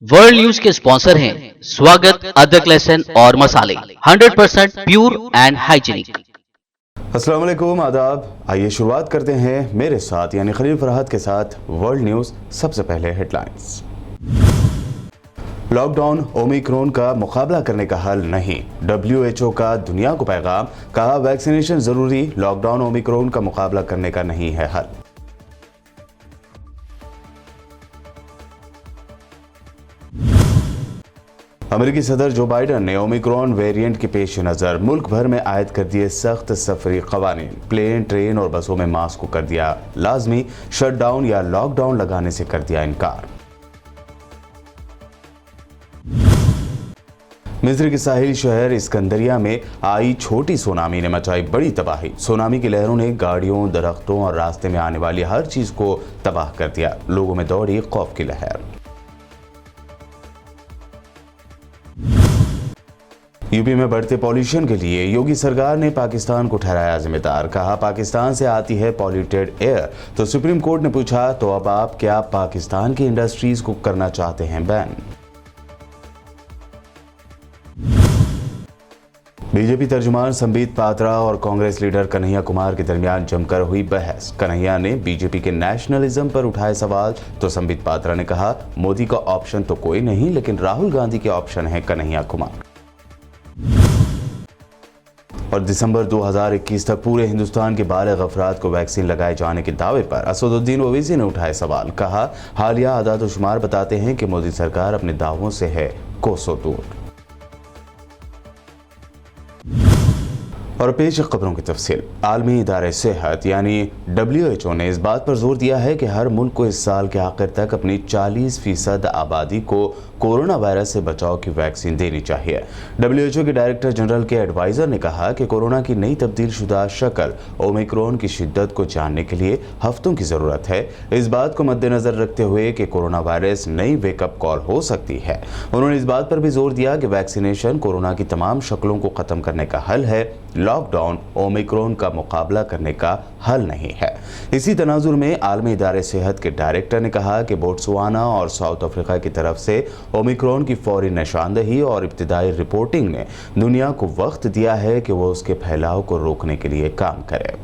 World news के sponsor हैं स्वागत, अदरक, लहसुन और मसाले 100% प्योर एंड हाइजीनिक। अस्सलाम वालेकुम, आदाब। आइए शुरुआत करते हैं मेरे साथ यानी खलील फरहाद के साथ वर्ल्ड न्यूज। सबसे पहले हेडलाइंस। लॉकडाउन ओमिक्रॉन का मुकाबला करने का हल नहीं, WHO का दुनिया को पैगाम। कहा वैक्सीनेशन जरूरी, लॉकडाउन ओमिक्रॉन का मुकाबला करने का नहीं है हल। अमेरिकी सदर जो बाइडन ने ओमिक्रॉन वेरिएंट के पेश नज़र मुल्क भर में आयद कर दिए सख्त सफरी कवानीन। प्लेन, ट्रेन और बसों में मास्क को कर दिया लाजमी, शटडाउन या लॉकडाउन लगाने से कर दिया इनकार। मिस्र के साहिल शहर इस्कंदरिया में आई छोटी सुनामी ने मचाई बड़ी तबाही। सुनामी की लहरों ने गाड़ियों, दरख्तों और रास्ते में आने वाली हर चीज को तबाह कर दिया। लोगों में दौड़ी खौफ की लहर। यूपी में बढ़ते पॉल्यूशन के लिए योगी सरकार ने पाकिस्तान को ठहराया जिम्मेदार। कहा पाकिस्तान से आती है पॉल्यूटेड एयर। तो सुप्रीम कोर्ट ने पूछा, तो अब आप क्या पाकिस्तान की इंडस्ट्रीज को करना चाहते हैं बैन? बीजेपी तर्जुमान संबित पात्रा और कांग्रेस लीडर कन्हैया कुमार के दरमियान जमकर हुई बहस। कन्हैया ने बीजेपी के नेशनलिज्म पर उठाए सवाल, तो संबित पात्रा ने कहा मोदी का ऑप्शन तो कोई नहीं, लेकिन राहुल गांधी के ऑप्शन है कन्हैया कुमार। और दिसंबर 2021 तक पूरे हिंदुस्तान के बालिग अफराद को वैक्सीन लगाए जाने के दावे पर असदुद्दीन ओवैसी ने उठाए सवाल। कहा हालिया आदाद-ओ-शुमार बताते हैं कि मोदी सरकार अपने दावों से है कोसों दूर। और पेश खबरों की तफसील। आलमी इदारे सेहत यानी WHO ने इस बात पर जोर दिया है कि हर मुल्क को इस साल के आखिर तक अपनी 40% आबादी को कोरोना वायरस से बचाव की वैक्सीन देनी चाहिए। WHO के डायरेक्टर जनरल के एडवाइजर ने कहा कि कोरोना की नई तब्दील शुदा शक्ल ओमिक्रॉन की शिद्दत को जानने के लिए हफ्तों की जरूरत है। इस बात को मद्देनजर रखते हुए कि कोरोना वायरस नई वेकअप कॉल हो सकती है, उन्होंने इस बात पर भी जोर दिया कि वैक्सीनेशन कोरोना की तमाम शक्लों को खत्म करने का हल है, लॉकडाउन ओमिक्रॉन का मुकाबला करने का हल नहीं है। इसी तनाजुर में आलमी इदारे सेहत के डायरेक्टर ने कहा कि बोट्सवाना और साउथ अफ्रीका की तरफ से ओमिक्रॉन की फौरी निशानदही और इब्तिदाई रिपोर्टिंग ने दुनिया को वक्त दिया है कि वो उसके फैलाव को रोकने के लिए काम करे।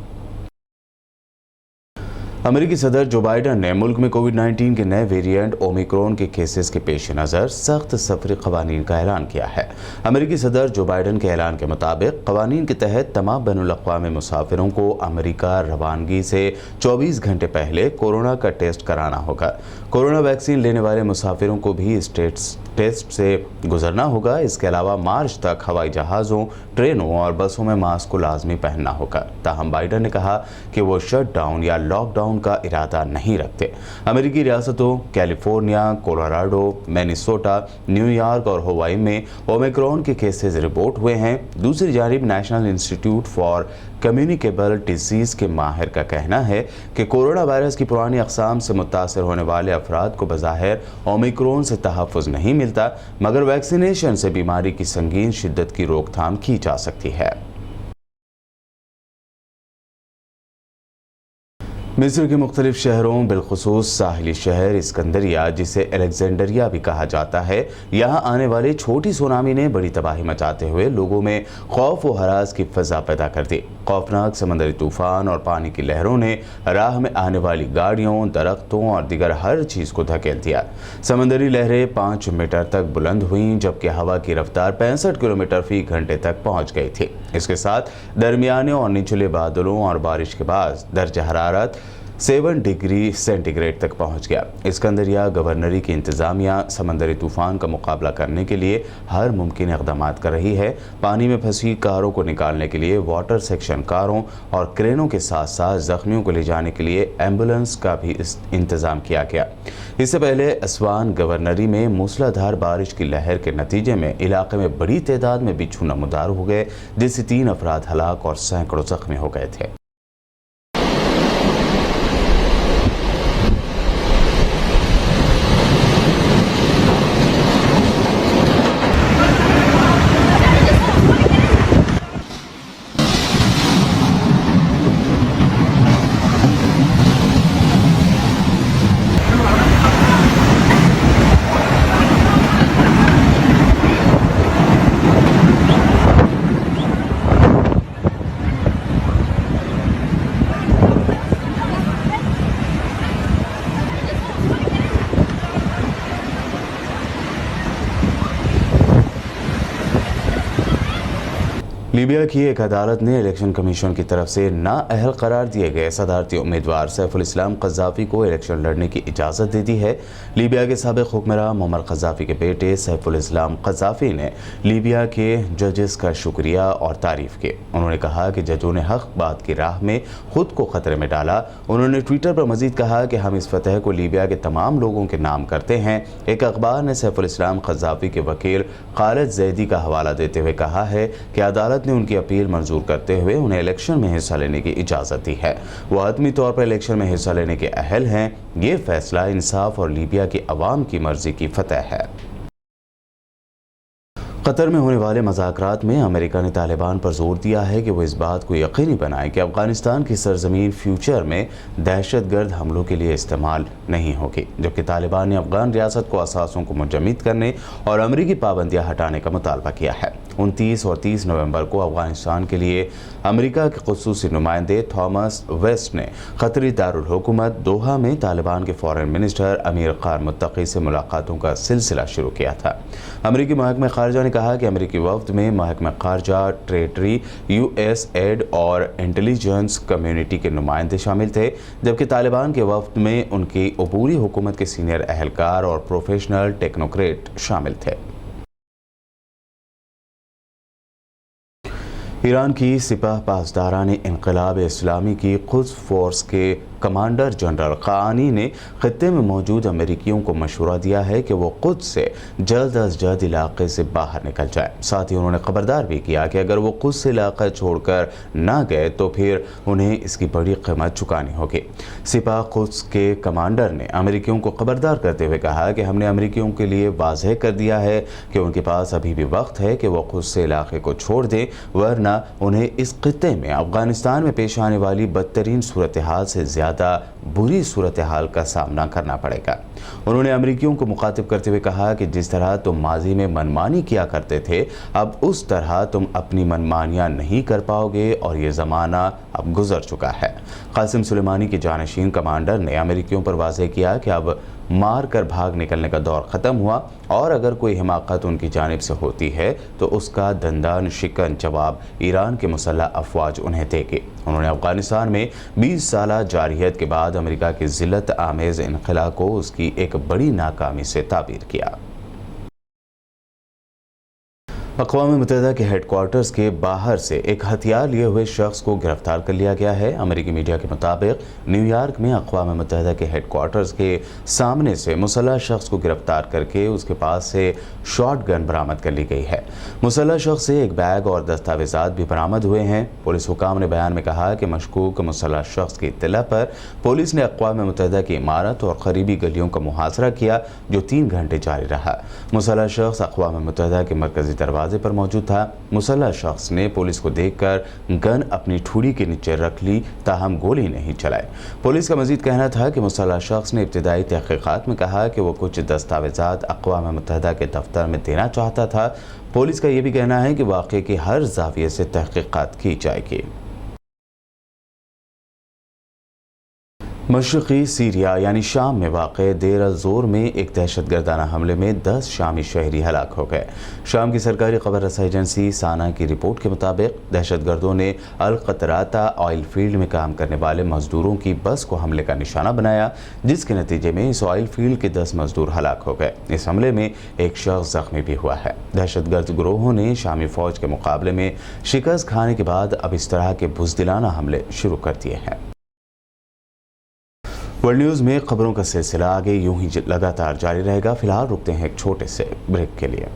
अमेरिकी सदर जो बाइडन ने मुल्क में कोविड-19 के नए वेरिएंट ओमिक्रॉन के केसेस के पेश नज़र सख्त सफरी कवानीन का ऐलान किया है। अमेरिकी सदर जो बाइडन के ऐलान के मुताबिक कवानीन के तहत तमाम बैनुल-अक़वामी मुसाफिरों को अमेरिका रवानगी से 24 घंटे पहले कोरोना का टेस्ट कराना होगा। कोरोना वैक्सीन लेने वाले मुसाफिरों को भी इस टेस्ट से गुजरना होगा। इसके अलावा मार्च तक हवाई जहाज़ों, ट्रेनों और बसों में मास्क को लाजमी पहनना होगा। ताहम बाइडन ने कहा कि वो शटडाउन या लॉकडाउन का इरादा नहीं रखते। अमेरिकी रियासतों कैलिफोर्निया, कोलोराडो, मिनेसोटा, न्यूयॉर्क और हवाई में ओमिक्रॉन के केसेस रिपोर्ट हुए हैं। दूसरी जानिब national institute for communicable disease के माहिर का कहना है कि कोरोना वायरस की पुरानी अक़साम से मुतासर होने वाले अफराद को बज़ाहिर ओमिक्रॉन से तहफ़्फ़ुज़ नहीं मिलता, मगर वैक्सीनेशन से बीमारी की संगीन शिद्दत की रोकथाम की जा सकती है। मिस्र के मुख्तलिफ शहरों बिलखुसूस साहिली शहर इस्कंदरिया, जिसे अलेक्जेंडरिया भी कहा जाता है, यहाँ आने वाली छोटी सुनामी ने बड़ी तबाही मचाते हुए लोगों में खौफ व हरास की फ़ज़ा पैदा कर दी। खौफनाक समंदरी तूफ़ान और पानी की लहरों ने राह में आने वाली गाड़ियों, दरख्तों और दीगर हर चीज़ को धकेल दिया। समंदरी लहरें 5 मीटर तक बुलंद हुईं, जबकि हवा की रफ्तार 65 किलोमीटर फी घंटे तक पहुँच गई थी। इसके साथ दरमियाने और निचले बादलों और बारिश के बाद दर्ज हरारत 7 डिग्री सेंटीग्रेड तक पहुंच गया। इस्कंदरिया गवर्नरी की इंतजामिया समंदरी तूफान का मुकाबला करने के लिए हर मुमकिन इक़दाम कर रही है। पानी में फंसी कारों को निकालने के लिए वाटर सेक्शन कारों और क्रेनों के साथ साथ जख्मियों को ले जाने के लिए एम्बुलेंस का भी इंतजाम किया गया। इससे पहले असवान गवर्नरी में मूसलाधार बारिश की लहर के नतीजे में इलाके में बड़ी तादाद में बिच्छू नमूदार हो गए, जिससे 3 अफराद हलाक और सैकड़ों जख्मी हो गए थे। लीबिया की एक अदालत ने इलेक्शन कमीशन की तरफ से नाअहल करार दिए गए सदारती उम्मीदवार सैफुल इस्लाम कज़ाफ़ी को इलेक्शन लड़ने की इजाज़त दे दी है। लीबिया के साबिक़ हुक्मरान मुअम्मर कज़ाफ़ी के बेटे सैफुल इस्लाम कज़ाफ़ी ने लीबिया के जजेस का शुक्रिया और तारीफ़ की। उन्होंने कहा कि जजों ने हक़ बात की राह में खुद को ख़तरे में डाला। उन्होंने ट्विटर पर मज़ीद कहा कि हम इस फतह को लीबिया के तमाम लोगों के नाम करते हैं। एक अखबार ने सैफुल इस्लाम कज़ाफ़ी के वकील खालिद ज़ैदी का हवाला देते हुए कहा है कि अदालत ने उनकी अपील मंजूर करते हुए उन्हें इलेक्शन में हिस्सा लेने की इजाज़त दी है। वो आदमी तौर पर इलेक्शन में हिस्सा लेने के अहल हैं। ये फैसला इंसाफ और लीबिया की अवाम की मर्जी की फतह है। कतर में होने वाले मुज़ाकरात में अमेरिका ने तालिबान पर जोर दिया है कि वो इस बात को यकीनी बनाए कि अफगानिस्तान की सरजमीन फ्यूचर में दहशतगर्द हमलों के लिए इस्तेमाल नहीं होगी, जबकि तालिबान ने अफगान रियासत को असासों को मुंजमद करने और अमरीकी पाबंदियां हटाने का मुतालबा किया है। 29 और 30 नवंबर को अफगानिस्तान के लिए अमेरिका के ख़ुसूसी नुमाइंदे थॉमस वेस्ट ने क़तरी दारुल हुकूमत दोहा में तालिबान के फॉरेन मिनिस्टर अमीर खान मुत्तकी से मुलाकातों का सिलसिला शुरू किया था। अमरीकी महकमा ख़ारजा ने कहा कि अमरीकी वफ़द में महकमा ख़ारजा, ट्रेजरी, USAID और इंटेलिजेंस कम्युनिटी के नुमाइंदे शामिल थे, जबकि तालिबान के वफ़द में उनकी अबूरी हुकूमत के सीनियर अहलकार और प्रोफेशनल टेक्नोक्रेट शामिल थे। ईरान की सिपाह पासदारान इनक़लाब इस्लामी की क़ुद्स फ़ोर्स के कमांडर जनरल ख़ानी ने ख़ित्ते में मौजूद अमेरिकियों को मशवरा दिया है कि वो क़ुद्स से जल्द अज जल्द इलाक़े से बाहर निकल जाए। साथ ही उन्होंने ख़बरदार भी किया कि अगर वो क़ुद्स से इलाक़ा छोड़कर ना गए तो फिर उन्हें इसकी बड़ी कीमत चुकानी होगी। सिपाह क़ुद्स के कमांडर ने अमेरिकियों को ख़बरदार करते हुए कहा कि हमने अमेरिकियों के लिए वाज़ेह कर दिया है कि उनके पास अभी भी वक्त है कि वो क़ुद्स से इलाक़े को छोड़ दें, वरना उन्हें इस ख़ित्ते में अफ़गानिस्तान में पेश आने वाली बदतरीन सूरत हाल से ज़्यादा बुरी सूरत हाल का सामना करना पड़ेगा। उन्होंने अमेरिकियों को मुखातिब करते हुए कहा कि जिस तरह तुम माजी में मनमानी किया करते थे, अब उस तरह तुम अपनी मनमानियां नहीं कर पाओगे और ये ज़माना अब गुजर चुका है। कासिम सुलेमानी के जानशीन कमांडर ने अमेरिकियों पर वाज़ेह किया कि अब मार कर भाग निकलने का दौर ख़त्म हुआ और अगर कोई हिमाकत उनकी जानिब से होती है तो उसका दंदान शिकन जवाब ईरान के मुसल्लह अफवाज उन्हें देगी। उन्होंने अफगानिस्तान में 20 साल जारहियत के बाद अमेरिका की ज़िल्लत आमेज़ इनक़िला को उसकी एक बड़ी नाकामी से ताबीर किया। अक़वाम मुत्तहिदा के हेडक्वार्टर्स के बाहर से एक हथियार लिए हुए शख्स को गिरफ्तार कर लिया गया है। अमेरिकी मीडिया के मुताबिक न्यूयॉर्क में अक़वाम मुत्तहिदा के हेडक्वार्टर्स के सामने से मुसल्लह शख्स को गिरफ्तार करके उसके पास से शॉट गन बरामद कर ली गई है। मुसल्लह शख्स से एक बैग और दस्तावेज़ात भी बरामद हुए हैं। पुलिस हुकाम ने बयान में कहा कि मशकूक मुसल्लह शख्स की इत्तला पर पुलिस ने अक़वाम मुत्तहिदा की इमारत और करीबी गलियों का मुहासरा किया, जो 3 घंटे जारी रहा। मुसल्लह शख्स अक़वाम मुत्तहिदा के मरकज़ी दरवाजे पर मौजूद था। मुसल्लह शख्स ने पुलिस को देखकर गन अपनी ठुड़ी के नीचे रख ली, ताहम गोली नहीं चलाई। पुलिस का मजीद कहना था कि मुसल्लह शख्स ने इब्तिदाई तहक़ीक़ात में कहा कि वो कुछ दस्तावेज़ात अक़वाम मुत्तहिदा के दफ्तर में देना चाहता था। पुलिस का यह भी कहना है कि वाक़े की हर ज़ाविये से तहक़ीक़ात की जाएगी। मशरक़ी सीरिया यानी शाम में वाक़े देर अज़ोर में एक दहशतगर्दाना हमले में 10 शामी शहरी हलाक हो गए। शाम की सरकारी खबर रसाई एजेंसी साना की रिपोर्ट के मुताबिक दहशतगर्दों ने अल क़तराता ऑयल फील्ड में काम करने वाले मजदूरों की बस को हमले का निशाना बनाया, जिसके नतीजे में इस ऑयल फील्ड के 10 मजदूर हलाक हो गए। इस हमले में एक शख्स ज़ख्मी भी हुआ है। दहशतगर्द गिरोहों ने शामी फ़ौज के मुकाबले में शिकस्त खाने के बाद अब इस तरह के बुज़दिलाना हमले शुरू कर दिए हैं। वर्ल्ड न्यूज़ में खबरों का सिलसिला आगे यूं ही लगातार जारी रहेगा। फिलहाल रुकते हैं एक छोटे से ब्रेक के लिए।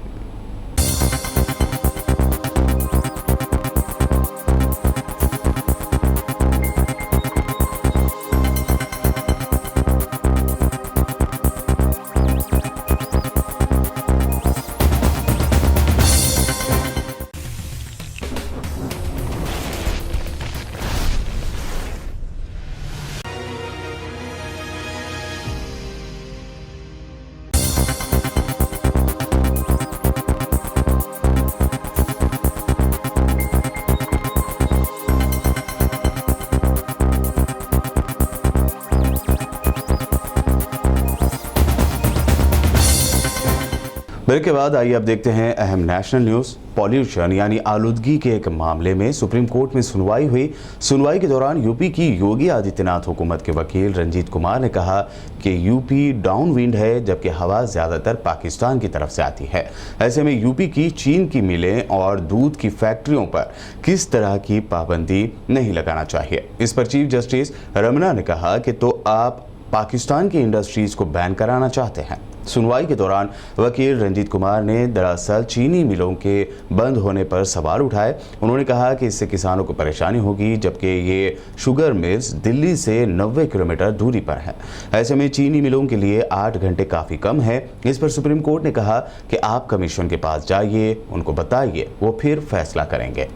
ब्रेक के बाद आइए अब देखते हैं अहम नेशनल न्यूज। पॉल्यूशन यानी आलूदगी के एक मामले में सुप्रीम कोर्ट में सुनवाई हुई। सुनवाई के दौरान यूपी की योगी आदित्यनाथ हुकूमत के वकील रंजीत कुमार ने कहा कि यूपी डाउन विंड है, जबकि हवा ज्यादातर पाकिस्तान की तरफ से आती है। ऐसे में यूपी की चीन की मिलें और दूध की फैक्ट्रियों पर किस तरह की पाबंदी नहीं लगाना चाहिए। इस पर चीफ जस्टिस रमना ने कहा कि तो आप पाकिस्तान की इंडस्ट्रीज को बैन कराना चाहते हैं। सुनवाई के दौरान वकील रंजीत कुमार ने दरअसल चीनी मिलों के बंद होने पर सवाल उठाए। उन्होंने कहा कि इससे किसानों को परेशानी होगी, जबकि ये शुगर मिल्स दिल्ली से 90 किलोमीटर दूरी पर हैं। ऐसे में चीनी मिलों के लिए 8 घंटे काफ़ी कम है। इस पर सुप्रीम कोर्ट ने कहा कि आप कमीशन के पास जाइए, उनको बताइए, वो फिर फैसला करेंगे।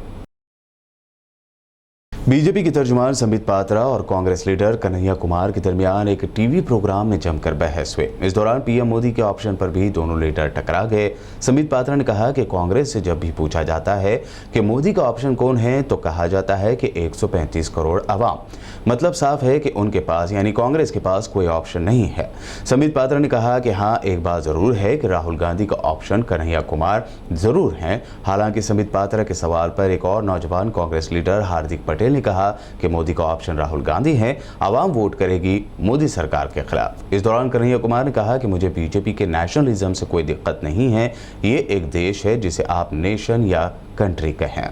बीजेपी के तर्जुमान संबित पात्रा और कांग्रेस लीडर कन्हैया कुमार के दरमियान एक टीवी प्रोग्राम में जमकर बहस हुई। इस दौरान पीएम मोदी के ऑप्शन पर भी दोनों लीडर टकरा गए। संबित पात्रा ने कहा कि कांग्रेस से जब भी पूछा जाता है कि मोदी का ऑप्शन कौन है, तो कहा जाता है कि 135 करोड़ अवाम। मतलब साफ है कि उनके पास यानी कांग्रेस के पास कोई ऑप्शन नहीं है। संबित पात्रा ने कहा कि हाँ, एक बात जरूर है कि राहुल गांधी का ऑप्शन कन्हैया कुमार जरूर हैं। हालांकि संबित पात्रा के सवाल पर एक और नौजवान कांग्रेस लीडर हार्दिक पटेल ने कहा कि मोदी का ऑप्शन राहुल गांधी है, आवाम वोट करेगी मोदी सरकार के खिलाफ। इस दौरान कन्हैया कुमार ने कहा कि मुझे बीजेपी के नेशनलिज्म से कोई दिक्कत नहीं है, ये एक देश है जिसे आप नेशन या कंट्री कहें।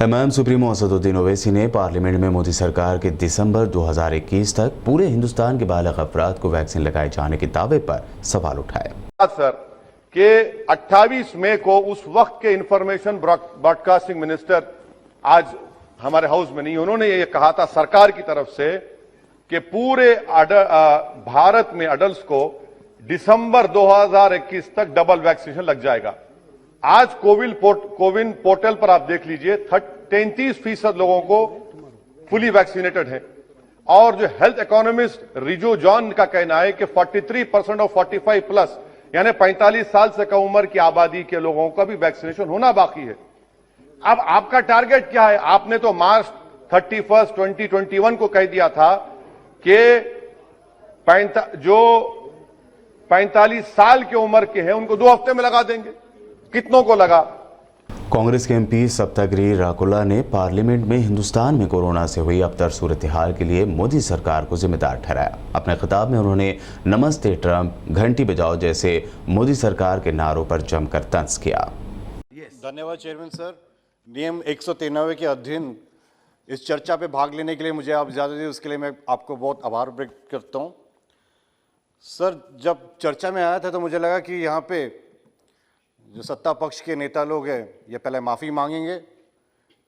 इमाम सुप्रीमो असदुद्दीन ओवैसी ने पार्लियामेंट में मोदी सरकार के दिसंबर 2021 तक पूरे हिंदुस्तान के बालिग अफराद को वैक्सीन लगाए जाने के दावे पर सवाल उठाए। सर के 28 मई को उस वक्त के इंफॉर्मेशन ब्रॉडकास्टिंग मिनिस्टर आज हमारे हाउस में नहीं, उन्होंने ये कहा था सरकार की तरफ से कि पूरे भारत में अडल्ट को दिसंबर 2021 तक डबल वैक्सीनेशन लग जाएगा। आज कोविन पोर्टल पर आप देख लीजिए 33% लोगों को फुली वैक्सीनेटेड है। और जो हेल्थ इकोनॉमिस्ट रिजो जॉन का कहना है कि 43% और 45 प्लस यानी 45 साल से कम उम्र की आबादी के लोगों का भी वैक्सीनेशन होना बाकी है। अब आपका टारगेट क्या है? आपने तो मार्च 31, 2021 को कह दिया था कि जो 45 साल की उम्र के हैं उनको 2 हफ्ते में लगा देंगे। कितनों को लगा? कांग्रेस के एमपी सप्तागिरी राकुला ने पार्लियामेंट में हिंदुस्तान में कोरोना से हुई अबतर सूरत हाल के लिए मोदी सरकार को जिम्मेदार ठहराया। अपने खिताब में उन्होंने नमस्ते ट्रंप, घंटी बजाओ जैसे मोदी सरकार के नारों पर जमकर तंज किया। धन्यवाद चेयरमैन सर। नियम 193 के अधीन इस चर्चा पे भाग लेने के लिए मुझे आप इजाज़त दी, उसके लिए मैं आपको बहुत आभार व्यक्त करता हूँ। सर, जब चर्चा में आया था तो मुझे लगा कि यहाँ पे जो सत्ता पक्ष के नेता लोग हैं ये पहले माफ़ी मांगेंगे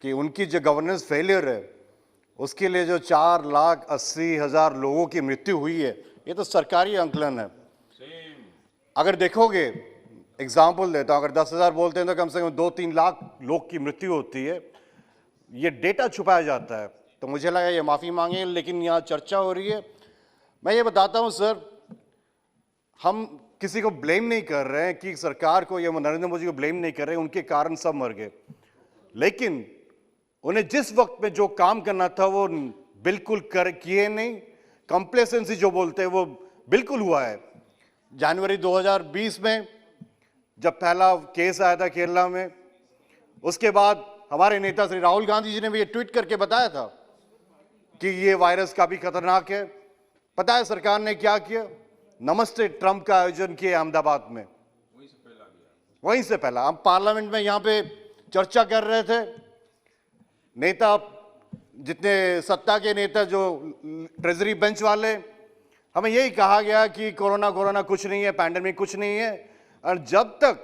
कि उनकी जो गवर्नेंस फेलियर है उसके लिए जो 4,80,000 लोगों की मृत्यु हुई है, ये तो सरकारी आंकलन है। अगर देखोगे, एग्जाम्पल देता हूँ, अगर 10,000 बोलते हैं तो कम से कम 2-3 लाख लोग की मृत्यु होती है। ये डेटा छुपाया जाता है, तो मुझे लगा ये माफ़ी मांगे, लेकिन यहाँ चर्चा हो रही है। मैं ये बताता हूँ सर, हम किसी को ब्लेम नहीं कर रहे हैं कि सरकार को या नरेंद्र मोदी को ब्लेम नहीं कर रहे हैं, उनके कारण सब मर गए। लेकिन उन्हें जिस वक्त में जो काम करना था वो बिल्कुल किए नहीं। कंप्लेसेंसी जो बोलते हैं वो बिल्कुल हुआ है। जनवरी 2020 में जब पहला केस आया था केरला में, उसके बाद हमारे नेता श्री राहुल गांधी जी ने भी ये ट्वीट करके बताया था कि ये वायरस काफी खतरनाक है। पता है सरकार ने क्या किया? नमस्ते ट्रंप का आयोजन किया अहमदाबाद में। वहीं से पहला हम पार्लियामेंट में यहाँ पे चर्चा कर रहे थे। नेता, जितने सत्ता के नेता, जो ट्रेजरी बेंच वाले, हमें यही कहा गया कि कोरोना कुछ नहीं है, पैंडेमिक कुछ नहीं है। और जब तक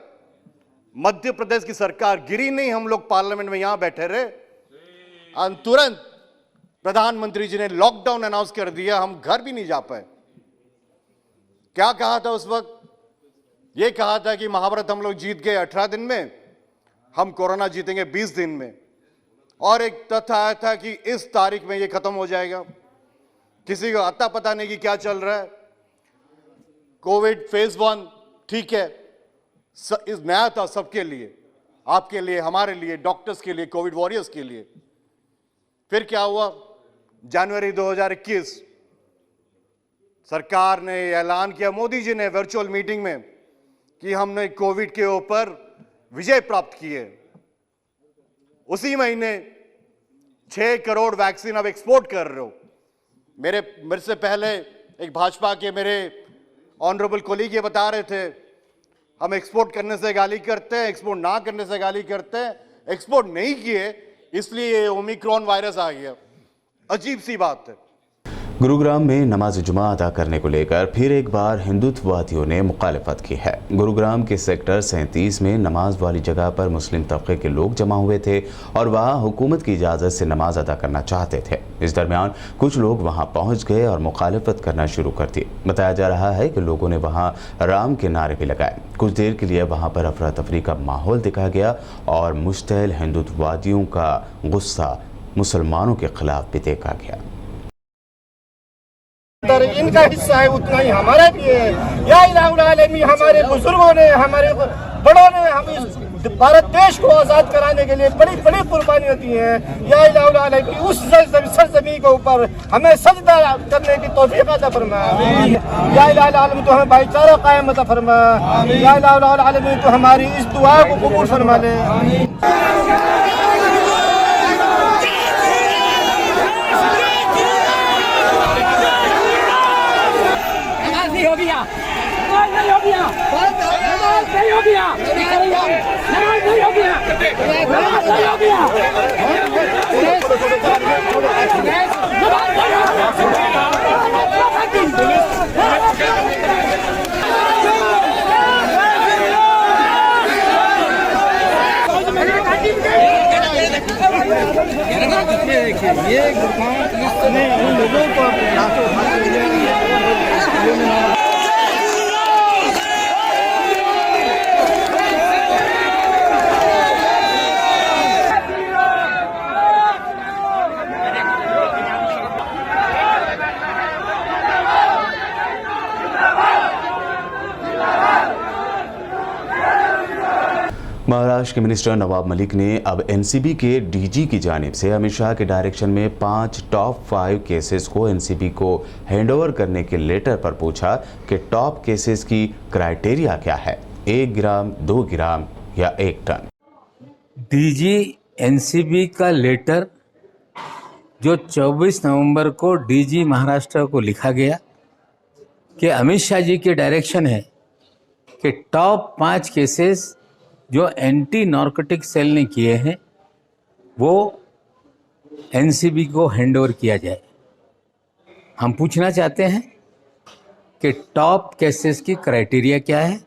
मध्य प्रदेश की सरकार गिरी नहीं, हम लोग पार्लियामेंट में यहां बैठे रहे। और तुरंत प्रधानमंत्री जी ने लॉकडाउन अनाउंस कर दिया, हम घर भी नहीं जा पाए। क्या कहा था उस वक्त? यह कहा था कि महाभारत हम लोग जीत गए 18 दिन में, हम कोरोना जीतेंगे 20 दिन में। और एक तथ्य आया था कि इस तारीख में यह खत्म हो जाएगा। किसी को अता पता नहीं कि क्या चल रहा है। कोविड फेज 1 ठीक है, इस नया था सबके लिए, आपके लिए, हमारे लिए, डॉक्टर्स के लिए, कोविड वॉरियर्स के लिए। फिर क्या हुआ? जनवरी 2021 सरकार ने ऐलान किया, मोदी जी ने वर्चुअल मीटिंग में कि हमने कोविड के ऊपर विजय प्राप्त की है। उसी महीने 6 करोड़ वैक्सीन अब एक्सपोर्ट कर रहे हो। मेरे से पहले एक भाजपा के मेरे ऑनरेबल कोलीग ये बता रहे थे, हम एक्सपोर्ट करने से गाली करते हैं, एक्सपोर्ट ना करने से गाली करते हैं। एक्सपोर्ट नहीं किए इसलिए ओमिक्रॉन वायरस आ गया। अजीब सी बात है। गुरुग्राम में नमाज जुमा अदा करने को लेकर फिर एक बार हिंदुत्ववादियों ने मुखालिफत की है। गुरुग्राम के सेक्टर 37 में नमाज वाली जगह पर मुस्लिम तबके के लोग जमा हुए थे और वहां हुकूमत की इजाज़त से नमाज अदा करना चाहते थे। इस दरमियान कुछ लोग वहां पहुंच गए और मुखालिफत करना शुरू कर दी। बताया जा रहा है कि लोगों ने वहां राम के नारे भी लगाए। कुछ देर के लिए वहां पर अफरा तफरी का माहौल दिखा गया और मुश्तइल हिंदुत्ववादियों का गुस्सा मुसलमानों के खिलाफ भी देखा गया। इनका हिस्सा है उतना ही हमारा भी है। या इलाहुल आलमीन, हमारे बुजुर्गों ने, हमारे बड़ों ने हम इस भारत देश को आजाद कराने के लिए बड़ी बड़ी कुर्बानियां दी हैं। या इलाहुल आलमीन, उस सरजमीन के ऊपर हमें सजदा करने की तौफीक अता फरमा। या इलाहुल आलमीन, तो हमें भाईचारा कायम अता फरमा। या इलाहुल आलमीन, तो हमारी इस दुआ को कबूल फरमा ले। ये गुरुग्राम पुलिस ने उन लोगों को महाराष्ट्र के मिनिस्टर नवाब मलिक ने अब एनसीबी के डीजी की जानिब से अमित शाह के डायरेक्शन में 5 टॉप 5 केसेस को एनसीबी को हैंडओवर करने के लेटर पर पूछा कि टॉप केसेस की क्राइटेरिया क्या है, 1 ग्राम, 2 ग्राम या 1 टन। डीजी एनसीबी का लेटर जो 24 नवंबर को डीजी महाराष्ट्र को लिखा गया कि अमित शाह जी के डायरेक्शन है कि टॉप 5 केसेस जो एंटी नार्कोटिक सेल ने किए हैं वो एनसीबी को हैंडओवर किया जाए। हम पूछना चाहते हैं कि टॉप केसेस की क्राइटेरिया क्या है,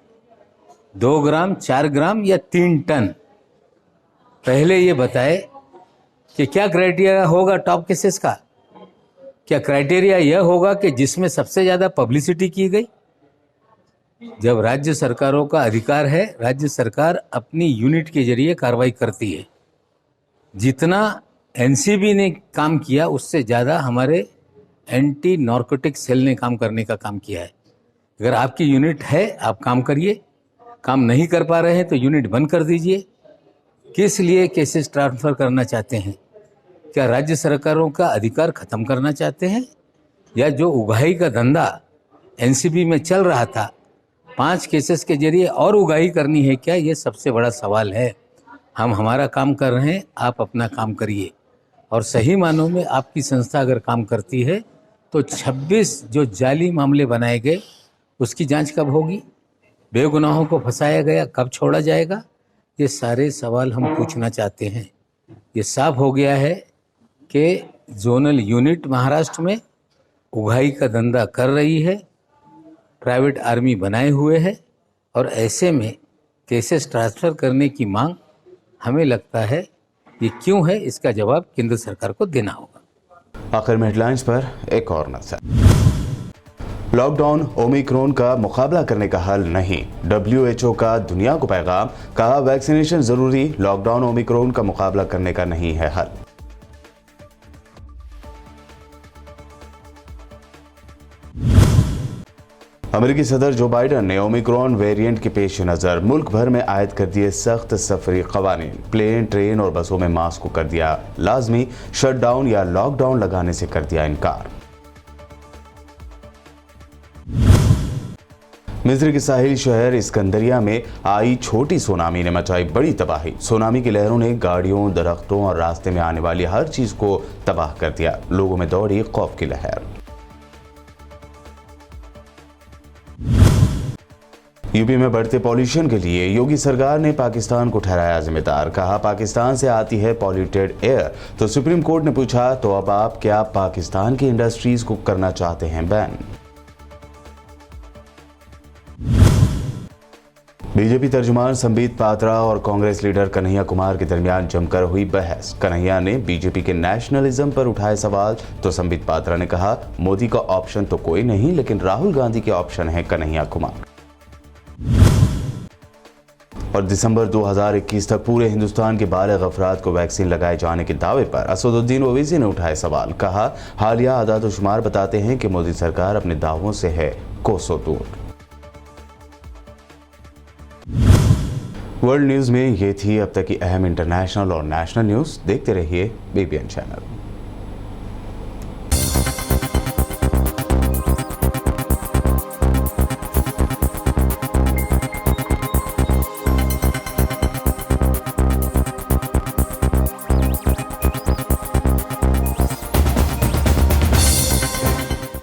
2 ग्राम, 4 ग्राम या 3 टन। पहले ये बताए कि क्या क्राइटेरिया होगा टॉप केसेस का। क्या क्राइटेरिया यह होगा कि जिसमें सबसे ज़्यादा पब्लिसिटी की गई। जब राज्य सरकारों का अधिकार है, राज्य सरकार अपनी यूनिट के जरिए कार्रवाई करती है। जितना एनसीबी ने काम किया उससे ज़्यादा हमारे एंटी नार्कोटिक सेल ने काम करने का काम किया है। अगर आपकी यूनिट है आप काम करिए, काम नहीं कर पा रहे हैं तो यूनिट बंद कर दीजिए। किस लिए केसेस ट्रांसफ़र करना चाहते हैं? क्या राज्य सरकारों का अधिकार ख़त्म करना चाहते हैं, या जो उगाही का धंधा एनसीबी में चल रहा था 5 केसेस के जरिए और उगाही करनी है क्या? ये सबसे बड़ा सवाल है। हम हमारा काम कर रहे हैं, आप अपना काम करिए। और सही मानों में आपकी संस्था अगर काम करती है तो 26 जो जाली मामले बनाए गए उसकी जांच कब होगी? बेगुनाहों को फंसाया गया कब छोड़ा जाएगा? ये सारे सवाल हम पूछना चाहते हैं। ये साफ हो गया है कि जोनल यूनिट महाराष्ट्र में उगाही का धंधा कर रही है, प्राइवेट आर्मी बनाए हुए है, और ऐसे में केसेस ट्रांसफ़र करने की मांग हमें लगता है ये क्यों है, इसका जवाब केंद्र सरकार को देना होगा। आखिर में हेडलाइंस पर एक और नजर। लॉकडाउन ओमिक्रॉन का मुकाबला करने का हल नहीं, WHO का दुनिया को पैगाम। कहा वैक्सीनेशन जरूरी, लॉकडाउन ओमिक्रॉन का मुकाबला करने का नहीं है हल। अमेरिकी सदर जो बाइडन ने ओमिक्रॉन वेरिएंट के पेश नज़र मुल्क भर में आयद कर दिए सख्त सफरी कवानीन। प्लेन, ट्रेन और बसों में मास्क को कर दिया लाजमी, शटडाउन या लॉकडाउन लगाने से कर दिया इनकार। मिस्र के साहिल शहर इस्कंदरिया में आई छोटी सुनामी ने मचाई बड़ी तबाही। सुनामी की लहरों ने गाड़ियों, दरख्तों और रास्ते में आने वाली हर चीज को तबाह कर दिया। लोगों में दौड़ी खौफ की लहर। यूपी में बढ़ते पॉल्यूशन के लिए योगी सरकार ने पाकिस्तान को ठहराया जिम्मेदार। कहा, पाकिस्तान से आती है पॉल्यूटेड एयर। तो सुप्रीम कोर्ट ने पूछा, तो अब आप क्या पाकिस्तान की इंडस्ट्रीज को करना चाहते हैं बैन? बीजेपी तर्जुमान संबित पात्रा और कांग्रेस लीडर कन्हैया कुमार के दरमियान जमकर हुई बहस। कन्हैया ने बीजेपी के नेशनलिज्म पर उठाए सवाल, तो संबित पात्रा ने कहा, मोदी का ऑप्शन तो कोई नहीं, लेकिन राहुल गांधी के ऑप्शन है कन्हैया कुमार। और दिसंबर 2021 तक पूरे हिंदुस्तान के बालिग अफराद को वैक्सीन लगाए जाने के दावे पर असदुद्दीन ओवैसी ने उठाए सवाल। कहा, हालिया आदाद-ओ-शुमार बताते हैं कि मोदी सरकार अपने दावों से है कोसों दूर। वर्ल्ड न्यूज में ये थी अब तक की अहम इंटरनेशनल और नेशनल न्यूज। देखते रहिए BBN चैनल।